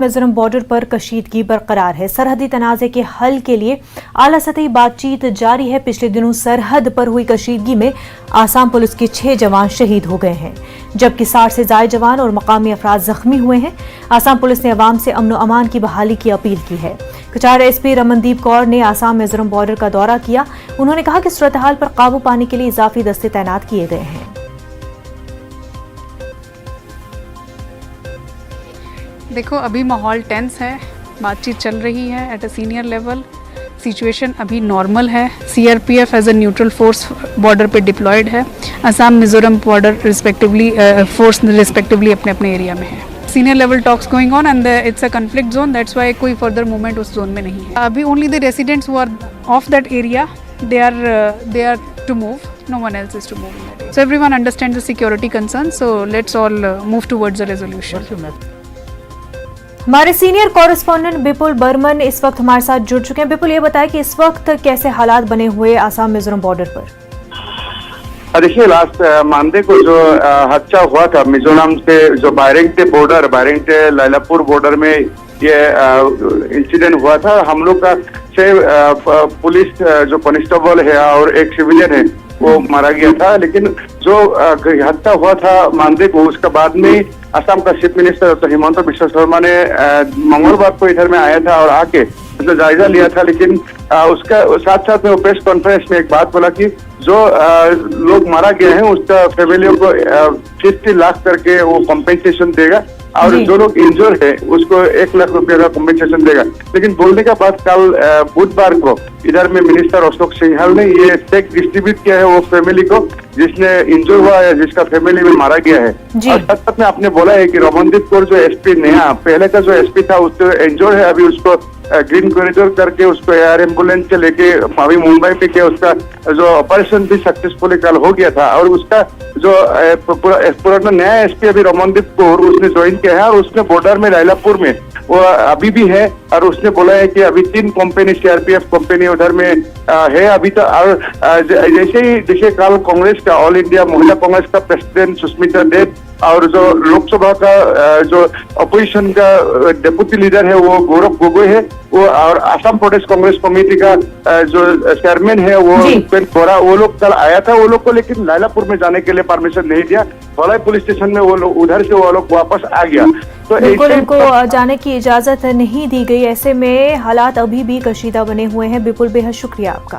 Mizoram border पर कशीदगी बरकरार है। सरहदी तनाज़े के हल के लिए आला सतही बातचीत जारी है। पिछले दिनों सरहद पर हुई कशीदगी में आसाम पुलिस के 6 जवान शहीद हो गए हैं, जबकि 60 से ज्यादा जवान और मकामी अफराद जख्मी हुए हैं। आसाम पुलिस ने अवाम से अमन अमान की बहाली की अपील की है। कचार एसपी रमनदीप कौर ने आसाम मिजोरम बॉर्डर का दौरा किया। उन्होंने कहा कि सूरत हाल पर काबू पाने के लिए इजाफी दस्ते तैनात किए गए हैं। देखो, अभी माहौल टेंस है, बातचीत चल रही है at a senior level. Situation अभी नॉर्मल है। CRPF as a neutral force border पे डिप्लॉयड है। Assam Mizoram border respectively force respectively अपने अपने एरिया में है। Senior level talks going on and it's a conflict zone, that's why कोई फर्दर मूवमेंट उस जोन में नहीं है। अभी only the residents who are of that area they are to move, no one else is to move in that area. So everyone understands the security concerns, so let's all move towards a resolution. हमारे senior correspondent विपुल बर्मन इस वक्त हमारे साथ जुड़ चुके हैं। विपुल, ये बताएं कि इस वक्त कैसे हालात बने हुए आसाम मिजोरम बॉर्डर पर? देखिए, लास्ट मानडे को जो हादसा हुआ था मिजोरम से जो बायरेंग से लैलापुर बॉर्डर में ये इंसिडेंट हुआ था। हम लोग का 6 पुलिस जो कांस्टेबल है और एक सिविलियन है वो मारा गया था। लेकिन जो हादसा हुआ था मानडे को, उसके बाद में असम का चीफ मिनिस्टर तो हिमंत बिश्व शर्मा ने मंगलवार को इधर में आया था और आके उसने जायजा लिया था। लेकिन उसका साथ साथ में प्रेस कॉन्फ्रेंस में एक बात बोला कि जो लोग मारा गए हैं उसका फैमिलियों को 50 लाख करके वो कॉम्पेंसेशन देगा और जो लोग इंजोर है उसको 1 लाख रुपए का कॉम्पेंसेशन देगा। लेकिन बोलने का बाद कल बुधवार को इधर में मिनिस्टर अशोक सिंघाल ने ये चेक डिस्ट्रीब्यूट किया है वो फैमिली को जिसने इंजोर हुआ है, जिसका फैमिली में मारा गया है। और साथ साथ में आपने बोला है कि रमनदीप कौर जो एसपी नया पहले का जो एसपी था उसको इंजोर है, अभी उसको ग्रीन कॉरिडोर करके उसको एयर एम्बुलेंस से लेके अभी मुंबई में किया। उसका जो ऑपरेशन भी सक्सेसफुली कल हो गया था और उसका जो पुराना नया एसपी अभी रमनदीप कौर उसने ज्वाइन किया है और उसने बॉर्डर में लैलापुर में वो अभी भी है। और उसने बोला है कि अभी 3 कंपनी सीआरपीएफ कंपनी उधर में है अभी तो। और जैसे ही देखिए कल कांग्रेस का ऑल इंडिया महिला कांग्रेस का प्रेसिडेंट सुष्मिता देव और जो लोकसभा का जो अपोजिशन का डेप्यूटी लीडर है वो गौरव गोगोई है, वो और असम प्रदेश कांग्रेस कमेटी का जो चेयरमैन है वो उपेंद्र बोरा, वो लोग कल आया था वो लोग को। लेकिन लैलापुर में जाने के लिए परमिशन नहीं दिया। धौलाई पुलिस स्टेशन में वो लोग उधर से वो लोग वापस आ गया। तो बिल्कुल उनको जाने की इजाजत नहीं दी गई। ऐसे में हालात अभी भी कशीदा बने हुए हैं। विपुल, बेहद शुक्रिया आपका।